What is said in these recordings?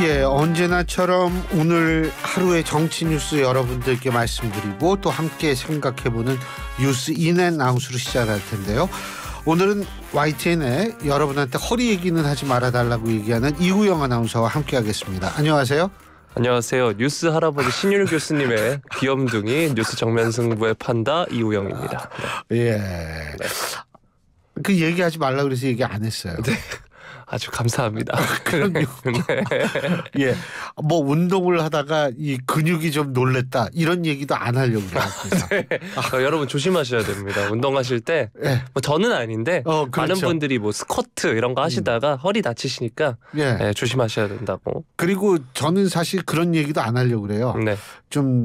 예, 언제나처럼 오늘 하루의 정치 뉴스 여러분들께 말씀드리고 또 함께 생각해보는 뉴스 인앤아웃으로 시작할 텐데요. 오늘은 YTN에 여러분한테 허리 얘기는 하지 말아달라고 얘기하는 이우영 아나운서와 함께하겠습니다. 안녕하세요. 안녕하세요. 뉴스 할아버지 신윤 교수님의 귀염둥이 뉴스 정면 승부의 판다 이우영입니다. 예, 네. 그 얘기하지 말라고 그래서 얘기 안 했어요. 네. 아주 감사합니다. 그럼요. 네. 예, 뭐 운동을 하다가 이 근육이 좀 놀랬다 이런 얘기도 안 하려고 그래요. 네. 여러분 조심하셔야 됩니다. 운동하실 때 예. 뭐 저는 아닌데 그렇죠. 많은 분들이 뭐 스쿼트 이런 거 하시다가 허리 다치시니까 예. 네, 조심하셔야 된다고. 그리고 저는 사실 그런 얘기도 안 하려고 그래요. 네. 좀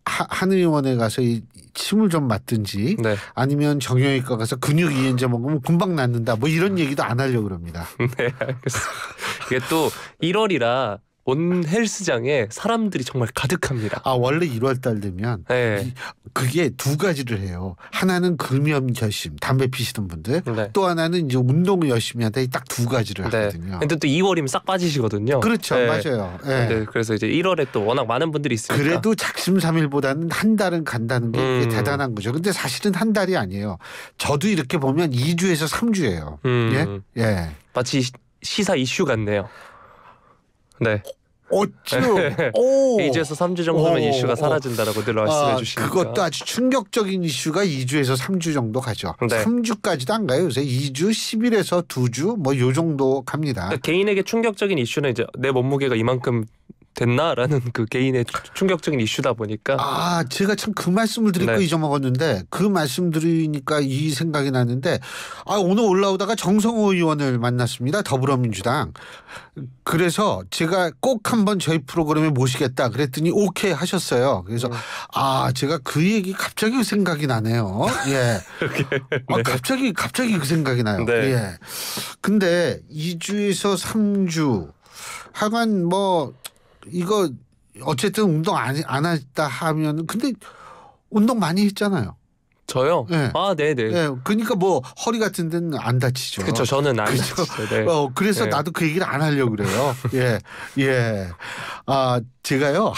한 의원에 가서 이 침을 좀 맞든지 네. 아니면 정형외과 가서 근육 이완제 먹으면 금방 낫는다 뭐 이런 얘기도 안 하려고 그럽니다. 네, 알겠습니다. 이게 또 1월이라 온 헬스장에 사람들이 정말 가득합니다. 아, 원래 1월 달 되면 네. 그게 두 가지를 해요. 하나는 금연 결심, 담배 피시던 분들. 네. 또 하나는 이제 운동을 열심히 하다 딱 두 가지를 네. 하거든요. 근데 또 2월이면 싹 빠지시거든요. 그렇죠. 네. 맞아요. 네. 네. 그래서 이제 1월에 또 워낙 많은 분들이 있으니까. 그래도 작심삼일보다는 한 달은 간다는 게 이게 대단한 거죠. 근데 사실은 한 달이 아니에요. 저도 이렇게 보면 2주에서 3주예요. 예? 예. 마치 시사 이슈 같네요. 네. 어쭈. 오. 2주에서 3주 정도면 이슈가 사라진다라고 늘 말씀해 주시니까. 그것도 아주 충격적인 이슈가 2주에서 3주 정도 가죠. 네. 3주까지도 안 가요. 요새 2주, 10일에서 2주 뭐 요 정도 갑니다. 그러니까 개인에게 충격적인 이슈는 이제 내 몸무게가 이만큼 됐나라는 그 개인의 충격적인 이슈다 보니까. 아, 제가 참 그 말씀을 드리고 네. 잊어먹었는데 그 말씀 드리니까 이 생각이 나는데 오늘 올라오다가 정성호 의원을 만났습니다. 더불어민주당. 그래서 제가 꼭 한번 저희 프로그램에 모시겠다 그랬더니 오케이 하셨어요. 그래서 제가 그 얘기 갑자기 생각이 나네요. 예. 네. 갑자기 그 생각이 나요. 네. 예. 근데 2주에서 3주 하여간 뭐 이거 어쨌든 운동 안 했다 하면 근데 운동 많이 했잖아요. 저요? 네. 아, 네네. 예, 그러니까 뭐 허리 같은 데는 안 다치죠. 그렇죠. 저는 안 그죠? 다치죠. 네. 그래서 네. 나도 그 얘기를 안 하려고 그래요. 예, 예. 제가요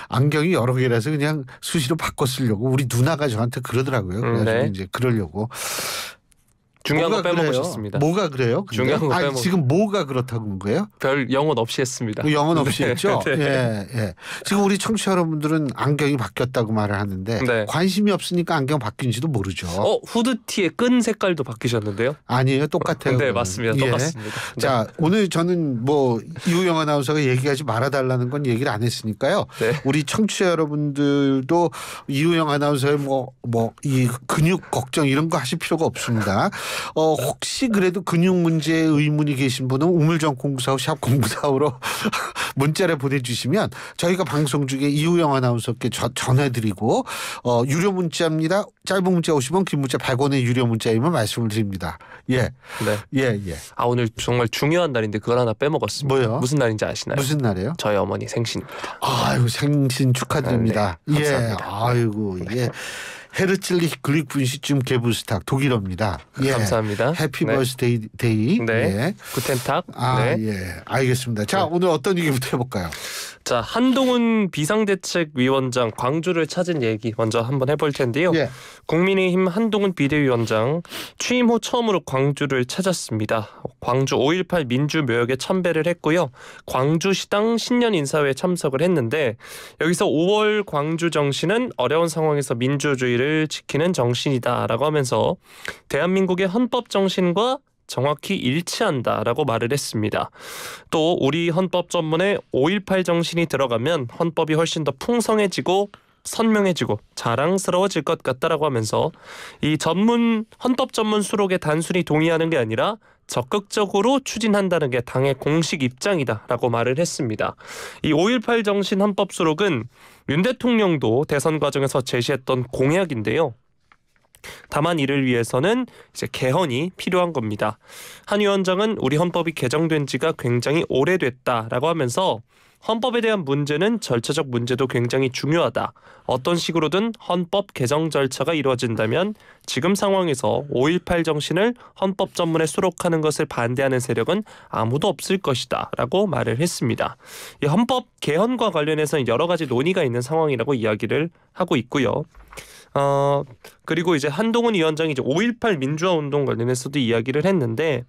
안경이 여러 개라서 그냥 수시로 바꿔 쓰려고 우리 누나가 저한테 그러더라고요. 그래가지고 네. 이제 그러려고. 중요한 거 뭐가 빼먹으셨습니다. 그래요? 뭐가 그래요? 근데? 중요한 거 빼먹. 지금 뭐가 그렇다고 한 거예요? 별 영혼 없이 했습니다. 영혼 없이 했죠. 네. 예, 예. 지금 우리 청취자 여러분들은 안경이 바뀌었다고 말을 하는데 네. 관심이 없으니까 안경 바뀐지도 모르죠. 후드티의 끈 색깔도 바뀌셨는데요? 아니에요, 똑같아요. 네, 그건. 맞습니다. 예. 똑같습니다. 네. 자, 오늘 저는 뭐 이우영 아나운서가 얘기하지 말아달라는 건 얘기를 안 했으니까요. 네. 우리 청취자 여러분들도 이우영 아나운서의 이 근육 걱정 이런 거 하실 필요가 없습니다. 혹시 그래도 근육 문제에 의문이 계신 분은 우물정 0945 샵 0945로 문자를 보내주시면 저희가 방송 중에 이우영 아나운서께 전해드리고 유료 문자입니다. 짧은 문자 50원, 긴 문자 100원의 유료 문자이면 말씀을 드립니다. 예, 네. 예, 예. 오늘 정말 중요한 날인데 그걸 하나 빼먹었습니다. 뭐요? 무슨 날인지 아시나요? 무슨 날이에요? 저희 어머니 생신입니다. 아유, 생신 축하드립니다. 네, 감사합니다. 예, 아이고 이게 헤르찔리 글릭분시쯤 게부스탁 독일어입니다. 예. 감사합니다. 해피 네. 버스데이 데이. 네. 예. 구텐탁. 네. 네. 예. 알겠습니다. 자, 네. 오늘 어떤 얘기부터 해볼까요? 자, 한동훈 비상대책위원장 광주를 찾은 얘기 먼저 한번 해볼 텐데요. 예. 국민의힘 한동훈 비대위원장 취임 후 처음으로 광주를 찾았습니다. 광주 5.18 민주묘역에 참배를 했고요. 광주시당 신년 인사회에 참석을 했는데 여기서 5월 광주 정신은 어려운 상황에서 민주주의를 지키는 정신이다라고 하면서 대한민국의 헌법 정신과 정확히 일치한다라고 말을 했습니다. 또 우리 헌법 전문에 5.18 정신이 들어가면 헌법이 훨씬 더 풍성해지고 선명해지고 자랑스러워질 것 같다라고 하면서 이 헌법 전문 수록에 단순히 동의하는 게 아니라 적극적으로 추진한다는 게 당의 공식 입장이다라고 말을 했습니다. 이 5.18 정신 헌법 수록은 윤 대통령도 대선 과정에서 제시했던 공약인데요. 다만 이를 위해서는 이제 개헌이 필요한 겁니다. 한 위원장은 우리 헌법이 개정된 지가 굉장히 오래됐다라고 하면서 헌법에 대한 문제는 절차적 문제도 굉장히 중요하다. 어떤 식으로든 헌법 개정 절차가 이루어진다면 지금 상황에서 5.18 정신을 헌법 전문에 수록하는 것을 반대하는 세력은 아무도 없을 것이다 라고 말을 했습니다. 이 헌법 개헌과 관련해서는 여러 가지 논의가 있는 상황이라고 이야기를 하고 있고요. 그리고 이제 한동훈 위원장이 이제 5.18 민주화 운동 관련해서도 이야기를 했는데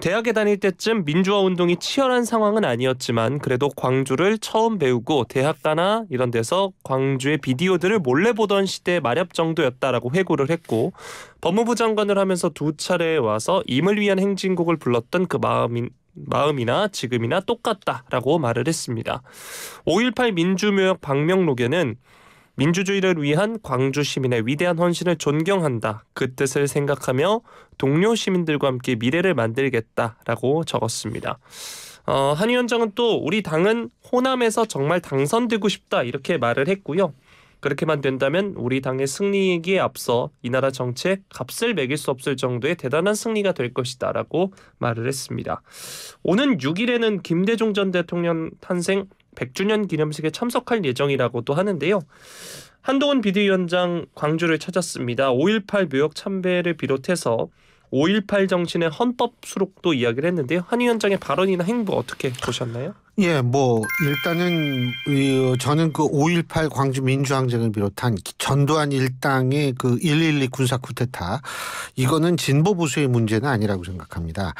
대학에 다닐 때쯤 민주화 운동이 치열한 상황은 아니었지만 그래도 광주를 처음 배우고 대학가나 이런 데서 광주의 비디오들을 몰래 보던 시대의 마렵 정도였다라고 회고를 했고 법무부 장관을 하면서 2차례 와서 임을 위한 행진곡을 불렀던 그 마음이나 지금이나 똑같다라고 말을 했습니다. 5.18 민주묘역 방명록에는 민주주의를 위한 광주 시민의 위대한 헌신을 존경한다. 그 뜻을 생각하며 동료 시민들과 함께 미래를 만들겠다라고 적었습니다. 한 위원장은 또 우리 당은 호남에서 정말 당선되고 싶다 이렇게 말을 했고요. 그렇게만 된다면 우리 당의 승리이기에 앞서 이 나라 정치에 값을 매길 수 없을 정도의 대단한 승리가 될 것이다 라고 말을 했습니다. 오는 6일에는 김대중 전 대통령 탄생 100주년 기념식에 참석할 예정이라고도 하는데요. 한동훈 비대위원장 광주를 찾았습니다. 5.18 묘역 참배를 비롯해서 5.18 정신의 헌법 수록도 이야기를 했는데요. 한 위원장의 발언이나 행보 어떻게 보셨나요? 예, 뭐 일단은 저는 그 5.18 광주 민주항쟁을 비롯한 전두환 일당의 그 1.12 군사 쿠데타 이거는 진보 보수의 문제는 아니라고 생각합니다.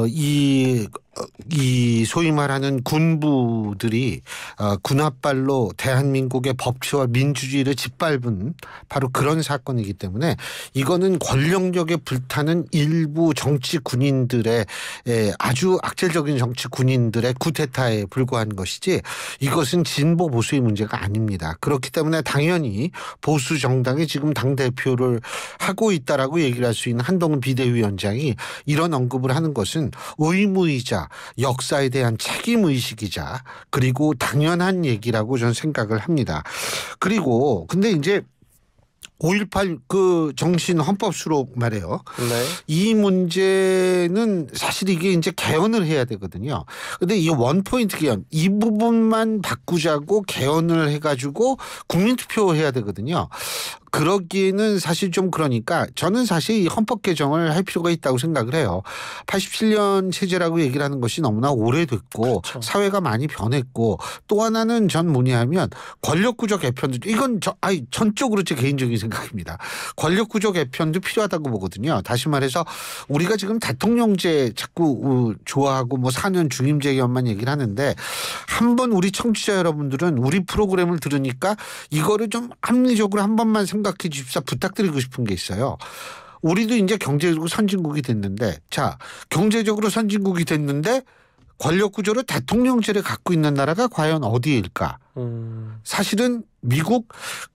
이 소위 말하는 군부들이 군홧발로 대한민국의 법치와 민주주의를 짓밟은 바로 그런 사건이기 때문에 이거는 권력력에 불타는 일부 정치 군인들의 아주 악질적인 정치 군인들의 쿠데타에 불과한 것이지 이것은 진보 보수의 문제가 아닙니다. 그렇기 때문에 당연히 보수 정당이 지금 당대표를 하고 있다라고 얘기를 할 수 있는 한동훈 비대위원장이 이런 언급을 하는 것은 의무이자 역사에 대한 책임의식이자 그리고 당연한 얘기라고 저는 생각을 합니다. 그리고 근데 이제 5.18 그 정신 헌법 수록 말이에요. 네. 이 문제는 사실 이게 이제 개헌을 해야 되거든요. 근데 이 원포인트 개헌 이 부분만 바꾸자고 개헌을 해가지고 국민투표해야 되거든요. 그러기에는 사실 좀 그러니까 저는 사실 이 헌법 개정을 할 필요가 있다고 생각을 해요. 87년 체제라고 얘기를 하는 것이 너무나 오래됐고 그렇죠. 사회가 많이 변했고 또 하나는 전 뭐냐면 권력구조 개편도 이건 전적으로 제 개인적인 생각입니다. 권력구조 개편도 필요하다고 보거든요. 다시 말해서 우리가 지금 대통령제 자꾸 좋아하고 뭐 4년 중임제 개헌만 얘기를 하는데 한번 우리 청취자 여러분들은 우리 프로그램을 들으니까 이거를 좀 합리적으로 한 번만 생각해 주십사 부탁드리고 싶은 게 있어요. 우리도 이제 경제적으로 선진국이 됐는데 자 경제적으로 선진국이 됐는데 권력구조로 대통령제를 갖고 있는 나라가 과연 어디일까? 사실은 미국,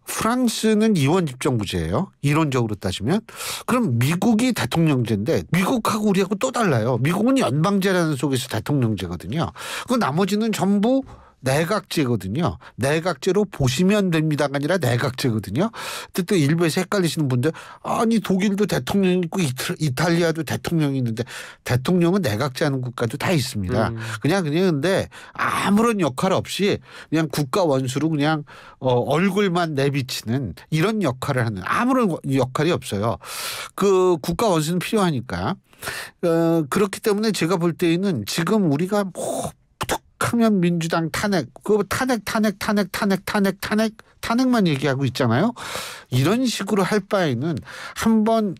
프랑스는 이원집정부제예요. 이론적으로 따지면. 그럼 미국이 대통령제인데 미국하고 우리하고 또 달라요. 미국은 연방제라는 속에서 대통령제거든요. 그 나머지는 전부 내각제거든요. 내각제로 보시면 됩니다가 아니라 내각제거든요. 또 일부에서 헷갈리시는 분들 아니 독일도 대통령이 있고 이탈리아도 대통령이 있는데 대통령은 내각제하는 국가도 다 있습니다. 그냥 근데 아무런 역할 없이 그냥 국가 원수로 그냥 얼굴만 내비치는 이런 역할을 하는 아무런 역할이 없어요. 그 국가 원수는 필요하니까 그렇기 때문에 제가 볼 때에는 지금 우리가 하면 민주당 탄핵만 얘기하고 있잖아요. 이런 식으로 할 바에는 한번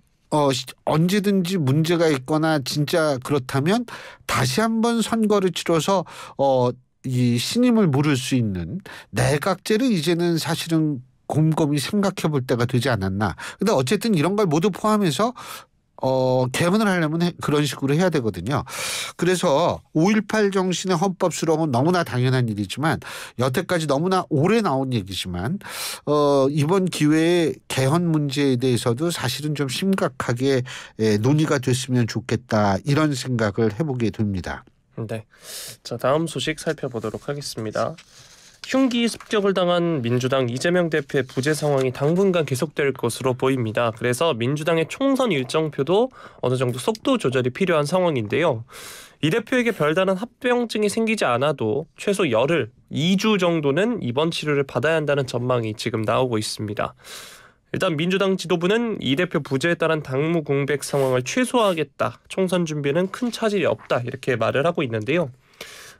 언제든지 문제가 있거나 진짜 그렇다면 다시 한번 선거를 치러서 이 신임을 물을 수 있는 내각제를 이제는 사실은 곰곰이 생각해 볼 때가 되지 않았나. 근데 어쨌든 이런 걸 모두 포함해서 개헌을 하려면 그런 식으로 해야 되거든요. 그래서 5.18 정신의 헌법 수록은 너무나 당연한 일이지만 여태까지 너무나 오래 나온 얘기지만 이번 기회에 개헌 문제에 대해서도 사실은 좀 심각하게 논의가 됐으면 좋겠다 이런 생각을 해보게 됩니다. 네. 자, 다음 소식 살펴보도록 하겠습니다. 흉기 습격을 당한 민주당 이재명 대표의 부재 상황이 당분간 계속될 것으로 보입니다. 그래서 민주당의 총선 일정표도 어느 정도 속도 조절이 필요한 상황인데요. 이 대표에게 별다른 합병증이 생기지 않아도 최소 열흘, 2주 정도는 입원 치료를 받아야 한다는 전망이 지금 나오고 있습니다. 일단 민주당 지도부는 이 대표 부재에 따른 당무 공백 상황을 최소화하겠다. 총선 준비는 큰 차질이 없다. 이렇게 말을 하고 있는데요.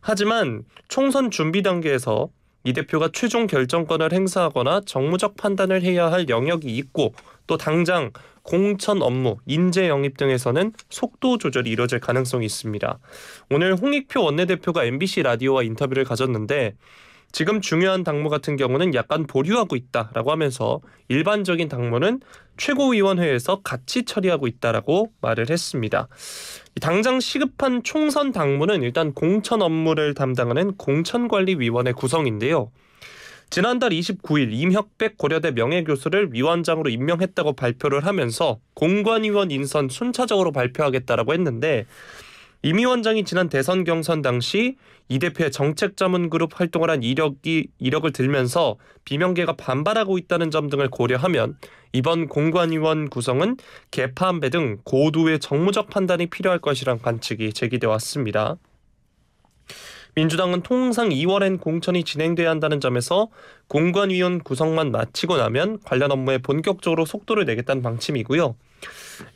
하지만 총선 준비 단계에서 이 대표가 최종 결정권을 행사하거나 정무적 판단을 해야 할 영역이 있고 또 당장 공천 업무, 인재 영입 등에서는 속도 조절이 이뤄질 가능성이 있습니다. 오늘 홍익표 원내대표가 MBC 라디오와 인터뷰를 가졌는데 지금 중요한 당무 같은 경우는 약간 보류하고 있다라고 하면서 일반적인 당무는 최고위원회에서 같이 처리하고 있다라고 말을 했습니다. 당장 시급한 총선 당무는 일단 공천 업무를 담당하는 공천관리위원회 구성인데요. 지난달 29일 임혁백 고려대 명예교수를 위원장으로 임명했다고 발표를 하면서 공관위원 인선 순차적으로 발표하겠다라고 했는데 임 위원장이 지난 대선 경선 당시 이 대표의 정책자문그룹 활동을 한 이력을 들면서 비명계가 반발하고 있다는 점 등을 고려하면 이번 공관위원 구성은 개파안배 등 고도의 정무적 판단이 필요할 것이란 관측이 제기돼 왔습니다. 민주당은 통상 2월엔 공천이 진행돼야 한다는 점에서 공관위원 구성만 마치고 나면 관련 업무에 본격적으로 속도를 내겠다는 방침이고요.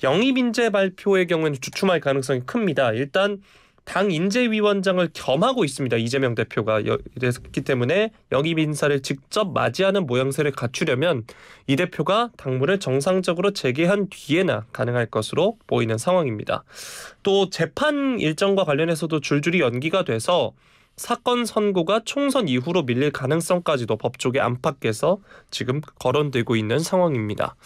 영입 인재 발표의 경우에는 주춤할 가능성이 큽니다. 일단 당 인재위원장을 겸하고 있습니다. 이재명 대표가 그랬기 때문에 영입 인사를 직접 맞이하는 모양새를 갖추려면 이 대표가 당무를 정상적으로 재개한 뒤에나 가능할 것으로 보이는 상황입니다. 또 재판 일정과 관련해서도 줄줄이 연기가 돼서 사건 선고가 총선 이후로 밀릴 가능성까지도 법조계 안팎에서 지금 거론되고 있는 상황입니다.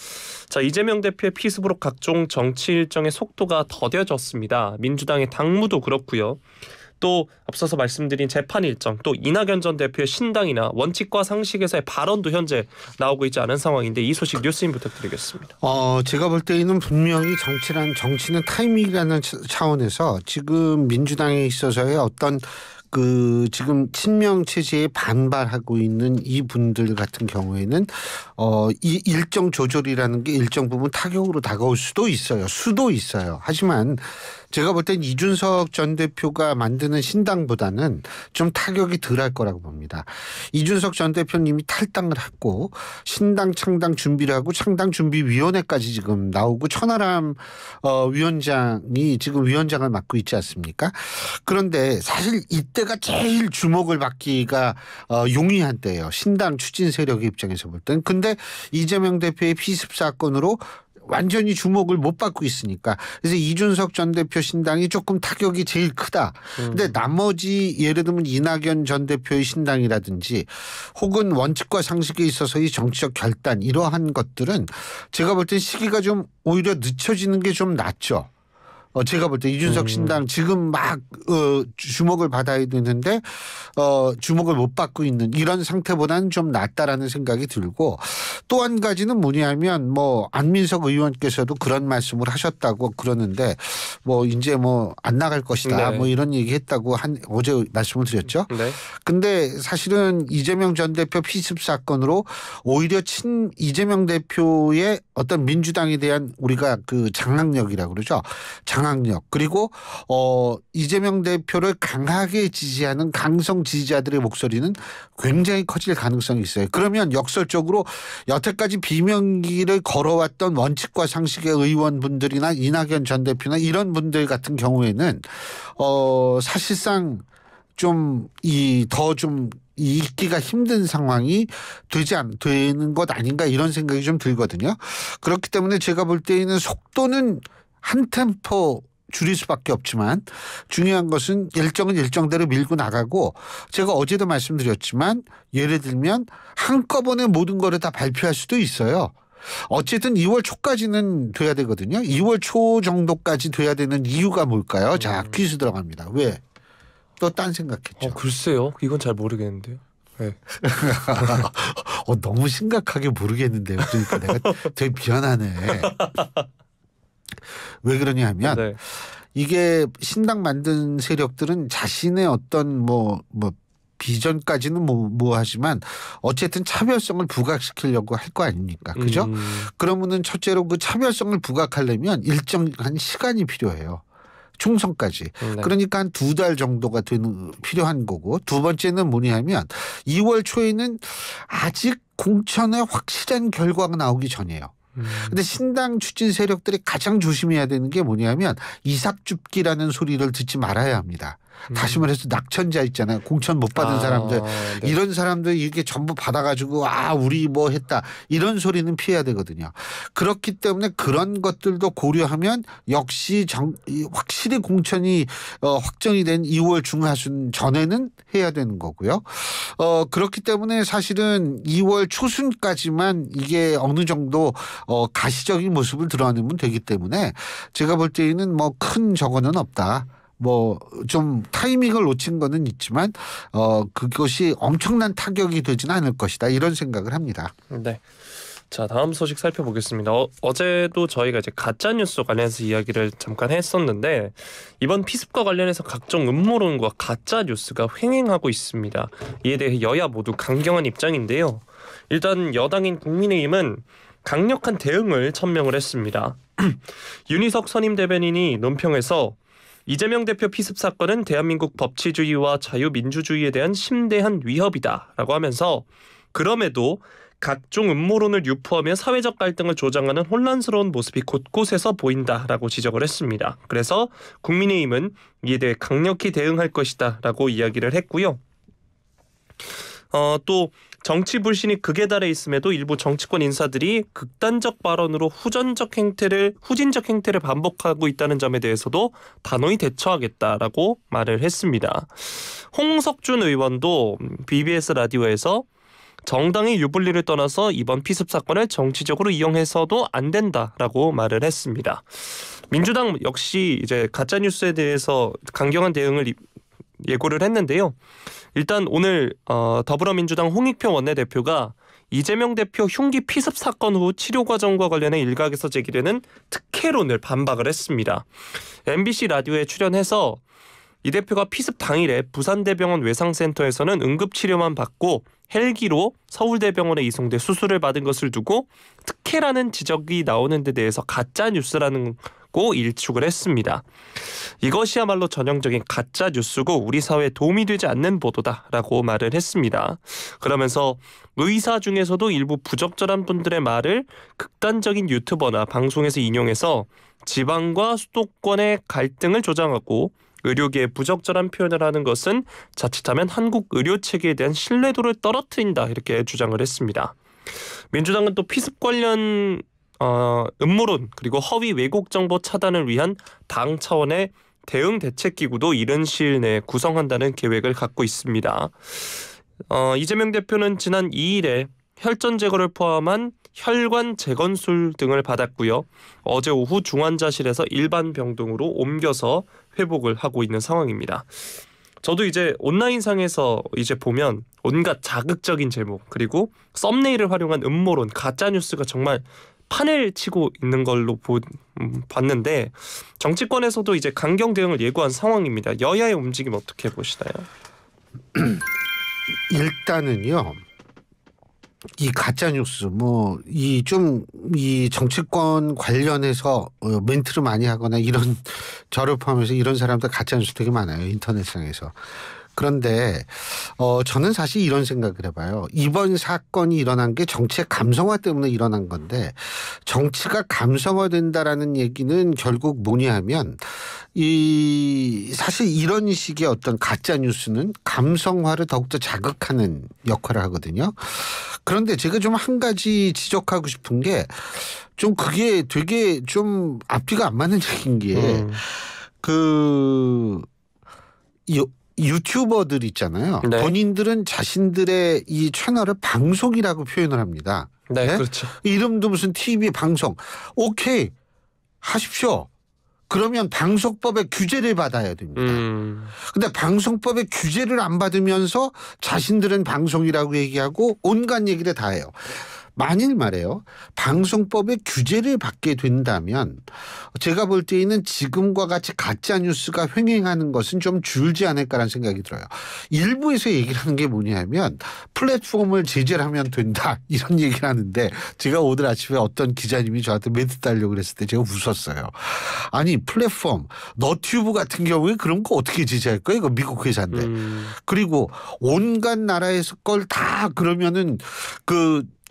자, 이재명 대표의 피습으로 각종 정치 일정의 속도가 더뎌졌습니다. 민주당의 당무도 그렇고요. 또 앞서서 말씀드린 재판 일정, 또 이낙연 전 대표의 신당이나 원칙과 상식에서의 발언도 현재 나오고 있지 않은 상황인데 이 소식 뉴스인 부탁드리겠습니다. 제가 볼 때는 분명히 정치는 타이밍이라는 차원에서 지금 민주당에 있어서의 어떤 지금 친명 체제에 반발하고 있는 이분들 같은 경우에는 이 일정 조절이라는 게 일정 부분 타격으로 다가올 수도 있어요. 하지만 제가 볼 땐 이준석 전 대표가 만드는 신당보다는 좀 타격이 덜할 거라고 봅니다. 이준석 전 대표님이 탈당을 했고 신당 창당 준비를 하고 창당준비위원회까지 지금 나오고 천하람 위원장이 지금 위원장을 맡고 있지 않습니까? 그런데 사실 이때가 제일 주목을 받기가 용이한 때예요. 신당 추진 세력의 입장에서 볼 땐. 근데 이재명 대표의 피습 사건으로 완전히 주목을 못 받고 있으니까. 그래서 이준석 전 대표 신당이 조금 타격이 제일 크다. 근데 나머지 예를 들면 이낙연 전 대표의 신당이라든지 혹은 원칙과 상식에 있어서의 정치적 결단 이러한 것들은 제가 볼 땐 시기가 좀 오히려 늦춰지는 게 좀 낫죠. 제가 볼 때 이준석 신당 지금 막 주목을 받아야 되는데 주목을 못 받고 있는 이런 상태보다는 좀 낫다라는 생각이 들고 또 한 가지는 뭐냐면 안민석 의원께서도 그런 말씀을 하셨다고 그러는데 이제 안 나갈 것이다 네. 이런 얘기했다고 어제 말씀을 드렸죠. 네. 근데 사실은 이재명 전 대표 피습 사건으로 오히려 이재명 대표의 어떤 민주당에 대한 우리가 장악력이라고 그러죠. 장악력 그리고 이재명 대표를 강하게 지지하는 강성 지지자들의 목소리는 굉장히 커질 가능성이 있어요. 그러면 역설적으로 여태까지 비명기를 걸어왔던 원칙과 상식의 의원분들이나 이낙연 전 대표나 이런 분들 같은 경우에는 사실상 좀 있기가 힘든 상황이 되는 것 아닌가 이런 생각이 좀 들거든요. 그렇기 때문에 제가 볼 때에는 속도는 한 템포 줄일 수밖에 없지만 중요한 것은 일정은 일정대로 밀고 나가고 제가 어제도 말씀드렸지만 예를 들면 한꺼번에 모든 거를 다 발표할 수도 있어요. 어쨌든 2월 초까지는 돼야 되거든요. 2월 초 정도까지 돼야 되는 이유가 뭘까요? 자, 퀴즈 들어갑니다. 왜? 또 딴 생각했죠. 글쎄요. 이건 잘 모르겠는데요. 네. 너무 심각하게 모르겠는데요. 그러니까 내가 되게 미안하네. 왜 그러냐 하면 네. 이게 신당 만든 세력들은 자신의 어떤 비전까지는 하지만 어쨌든 차별성을 부각시키려고 할 거 아닙니까? 그죠? 그러면은 첫째로 그 차별성을 부각하려면 일정한 시간이 필요해요. 총선까지. 네. 그러니까 한 2달 정도가 필요한 거고, 두 번째는 뭐냐면 2월 초에는 아직 공천에 확실한 결과가 나오기 전이에요. 근데 신당 추진 세력들이 가장 조심해야 되는 게 뭐냐면 이삭줍기라는 소리를 듣지 말아야 합니다. 다시 말해서 낙천자 있잖아요. 공천 못 받은 사람들. 네. 이런 사람들 이게 전부 받아가지고 우리 뭐 했다. 이런 소리는 피해야 되거든요. 그렇기 때문에 그런 것들도 고려하면 역시 확실히 공천이 확정이 된 2월 중하순 전에는 해야 되는 거고요. 그렇기 때문에 사실은 2월 초순까지만 이게 어느 정도 가시적인 모습을 드러내면 되기 때문에 제가 볼 때에는 뭐 큰 저거는 없다. 뭐 좀 타이밍을 놓친 거는 있지만 그것이 엄청난 타격이 되지는 않을 것이다. 이런 생각을 합니다. 네. 자, 다음 소식 살펴보겠습니다. 어제도 저희가 이제 가짜 뉴스 관련해서 이야기를 잠깐 했었는데 이번 피습과 관련해서 각종 음모론과 가짜 뉴스가 횡행하고 있습니다. 이에 대해 여야 모두 강경한 입장인데요. 일단 여당인 국민의힘은 강력한 대응을 천명을 했습니다. 윤희석 선임 대변인이 논평에서 이재명 대표 피습 사건은 대한민국 법치주의와 자유민주주의에 대한 심대한 위협이다라고 하면서 그럼에도 각종 음모론을 유포하며 사회적 갈등을 조장하는 혼란스러운 모습이 곳곳에서 보인다라고 지적을 했습니다. 그래서 국민의힘은 이에 대해 강력히 대응할 것이다라고 이야기를 했고요. 또 정치 불신이 극에 달해 있음에도 일부 정치권 인사들이 극단적 발언으로 후진적 행태를 반복하고 있다는 점에 대해서도 단호히 대처하겠다라고 말을 했습니다. 홍석준 의원도 BBS 라디오에서 정당의 유불리를 떠나서 이번 피습 사건을 정치적으로 이용해서도 안 된다라고 말을 했습니다. 민주당 역시 이제 가짜 뉴스에 대해서 강경한 대응을 예고를 했는데요. 일단 오늘 더불어민주당 홍익표 원내대표가 이재명 대표 흉기 피습 사건 후 치료 과정과 관련해 일각에서 제기되는 특혜론을 반박을 했습니다. MBC 라디오에 출연해서 이 대표가 피습 당일에 부산대병원 외상센터에서는 응급치료만 받고 헬기로 서울대병원에 이송돼 수술을 받은 것을 두고 특혜라는 지적이 나오는 데 대해서 가짜 뉴스라는 고 일축을 했습니다. 이것이야말로 전형적인 가짜 뉴스고 우리 사회에 도움이 되지 않는 보도다라고 말을 했습니다. 그러면서 의사 중에서도 일부 부적절한 분들의 말을 극단적인 유튜버나 방송에서 인용해서 지방과 수도권의 갈등을 조장하고 의료계에 부적절한 표현을 하는 것은 자칫하면 한국 의료체계에 대한 신뢰도를 떨어뜨린다 이렇게 주장을 했습니다. 민주당은 또 피습 관련 음모론 그리고 허위 왜곡 정보 차단을 위한 당 차원의 대응 대책기구도 이른 시일 내에 구성한다는 계획을 갖고 있습니다. 이재명 대표는 지난 2일에 혈전 제거를 포함한 혈관 재건술 등을 받았고요. 어제 오후 중환자실에서 일반 병동으로 옮겨서 회복을 하고 있는 상황입니다. 저도 이제 온라인상에서 이제 보면 온갖 자극적인 제목 그리고 썸네일을 활용한 음모론, 가짜 뉴스가 정말 판을 치고 있는 걸로 봤는데 정치권에서도 이제 강경 대응을 예고한 상황입니다. 여야의 움직임 어떻게 보시나요? 일단은요. 이 가짜 뉴스 이 정치권 관련해서 멘트를 많이 하거나 이런 저를 포함해서 이런 사람들 가짜 뉴스 되게 많아요. 인터넷상에서. 그런데 저는 사실 이런 생각을 해봐요. 이번 사건이 일어난 게 정치의 감성화 때문에 일어난 건데 정치가 감성화된다라는 얘기는 결국 뭐냐면 사실 이런 식의 어떤 가짜 뉴스는 감성화를 더욱더 자극하는 역할을 하거든요. 그런데 제가 좀 한 가지 지적하고 싶은 게 좀 그게 되게 좀 앞뒤가 안 맞는 얘기인 게 유튜버들 있잖아요. 네. 본인들은 자신들의 이 채널을 방송이라고 표현을 합니다. 네, 네? 그렇죠. 이름도 무슨 TV 방송. 오케이. 하십시오. 그러면 방송법의 규제를 받아야 됩니다. 근데 방송법의 규제를 안 받으면서 자신들은 방송이라고 얘기하고 온갖 얘기를 다 해요. 만일 말이에요. 방송법의 규제를 받게 된다면 제가 볼 때에는 지금과 같이 가짜 뉴스가 횡행하는 것은 좀 줄지 않을까라는 생각이 들어요. 일부에서 얘기를 하는 게 뭐냐면 플랫폼을 제재를 하면 된다 이런 얘기를 하는데 제가 오늘 아침에 어떤 기자님이 저한테 멘트 달려고 그랬을 때 제가 웃었어요. 아니 플랫폼 너튜브 같은 경우에 그런 거 어떻게 제재할 거예요? 이거 미국 회사인데. 그리고 온갖 나라에서 걸 다 그러면은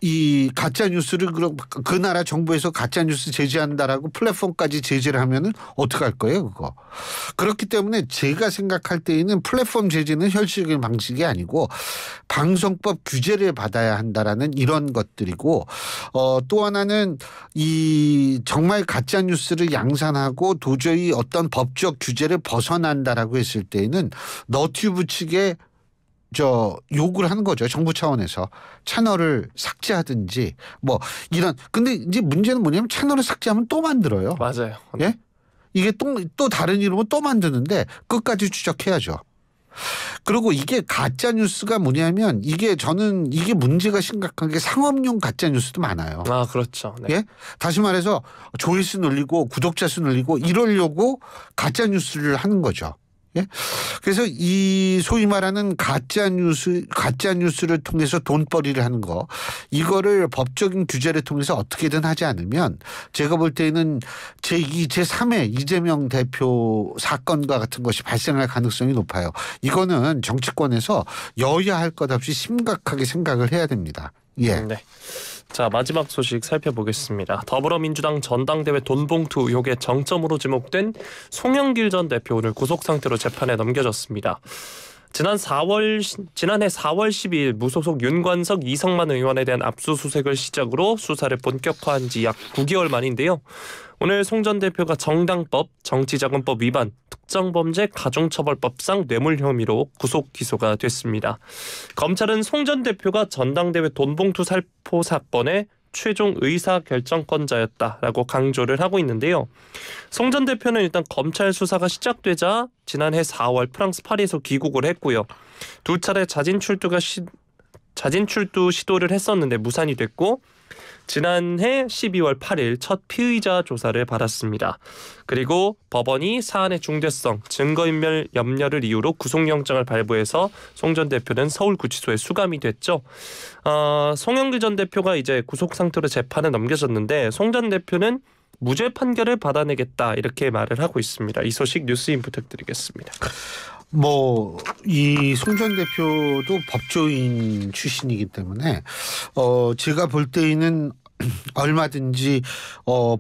이 가짜 뉴스를 그럼 그 나라 정부에서 가짜 뉴스 제재한다라고 플랫폼까지 제재를 하면은 어떻게 할 거예요, 그거. 그렇기 때문에 제가 생각할 때에는 플랫폼 제재는 현실적인 방식이 아니고 방송법 규제를 받아야 한다라는 이런 것들이고 또 하나는 이 정말 가짜 뉴스를 양산하고 도저히 어떤 법적 규제를 벗어난다라고 했을 때에는 너튜브 측에 욕을 하는 거죠. 정부 차원에서 채널을 삭제하든지 뭐 이런. 근데 이제 문제는 뭐냐면 채널을 삭제하면 또 만들어요. 맞아요. 예? 이게 또 다른 이름으로 또 만드는데 끝까지 추적해야죠. 그리고 이게 가짜 뉴스가 뭐냐면 저는 이게 문제가 심각한 게 상업용 가짜 뉴스도 많아요. 아, 그렇죠. 네. 예? 다시 말해서 조회수 늘리고 구독자 수 늘리고 이러려고 가짜 뉴스를 하는 거죠. 예? 그래서 이 소위 말하는 가짜 뉴스를 통해서 돈벌이를 하는 거 이거를 법적인 규제를 통해서 어떻게든 하지 않으면 제가 볼 때는 제2, 제3의 이재명 대표 사건과 같은 것이 발생할 가능성이 높아요. 이거는 정치권에서 여야 할 것 없이 심각하게 생각을 해야 됩니다. 예. 네. 자, 마지막 소식 살펴보겠습니다. 더불어민주당 전당대회 돈봉투 의혹의 정점으로 지목된 송영길 전 대표 오늘 구속 상태로 재판에 넘겨졌습니다. 지난해 4월 12일 무소속 윤관석, 이성만 의원에 대한 압수수색을 시작으로 수사를 본격화한 지 약 9개월 만인데요. 오늘 송 전 대표가 정당법, 정치자금법 위반, 특정범죄 가중처벌법상 뇌물 혐의로 구속 기소가 됐습니다. 검찰은 송 전 대표가 전당대회 돈봉투 살포 사건의 최종 의사결정권자였다라고 강조를 하고 있는데요. 송 전 대표는 일단 검찰 수사가 시작되자 지난해 4월 프랑스 파리에서 귀국을 했고요. 두 차례 자진 출두 시도를 했었는데 무산이 됐고 지난해 12월 8일 첫 피의자 조사를 받았습니다. 그리고 법원이 사안의 중대성, 증거인멸 염려를 이유로 구속영장을 발부해서 송 전 대표는 서울구치소에 수감이 됐죠. 송영길 전 대표가 이제 구속 상태로 재판에 넘겨졌는데 송 전 대표는 무죄 판결을 받아내겠다 이렇게 말을 하고 있습니다. 이 소식 뉴스인 부탁드리겠습니다. 이 송 전 대표도 법조인 출신이기 때문에 제가 볼 때에는 얼마든지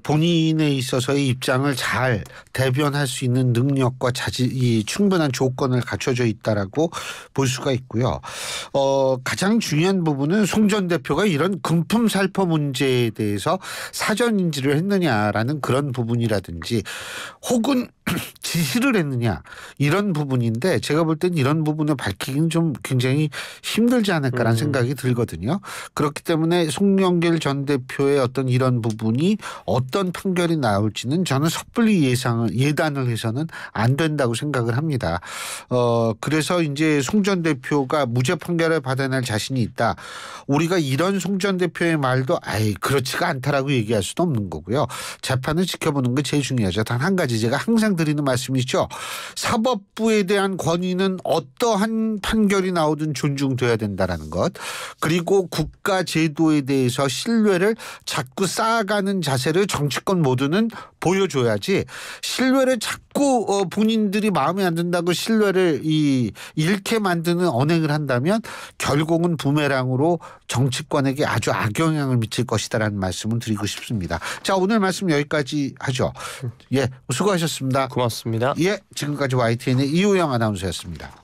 본인에 있어서의 입장을 잘 대변할 수 있는 능력과 이 충분한 조건을 갖춰져 있다라고 볼 수가 있고요. 가장 중요한 부분은 송 전 대표가 이런 금품 살포 문제에 대해서 사전 인지를 했느냐라는 그런 부분이라든지 혹은 지시를 했느냐 이런 부분인데 제가 볼 땐 이런 부분을 밝히기는 좀 굉장히 힘들지 않을까라는 생각이 들거든요. 그렇기 때문에 송영길 전 대표의 어떤 이런 부분이 어떤 판결이 나올지는 저는 섣불리 예단을 해서는 안 된다고 생각을 합니다. 그래서 이제 송 전 대표가 무죄 판결을 받아낼 자신이 있다. 우리가 이런 송 전 대표의 말도 그렇지가 않다라고 얘기할 수도 없는 거고요. 재판을 지켜보는 게 제일 중요하죠. 단 한 가지 제가 항상 드리는 말씀이죠. 사법부에 대한 권위는 어떠한 판결이 나오든 존중돼야 된다는 것. 그리고 국가 제도에 대해서 신뢰를 자꾸 쌓아가는 자세를 정치권 모두는 보여줘야지 신뢰를 자꾸 본인들이 마음에 안 든다고 신뢰를 잃게 만드는 언행을 한다면 결국은 부메랑으로 정치권에게 아주 악영향을 미칠 것이다라는 말씀을 드리고 싶습니다. 자, 오늘 말씀 여기까지 하죠. 예, 수고하셨습니다. 고맙습니다. 예, 지금까지 YTN의 이우영 아나운서였습니다.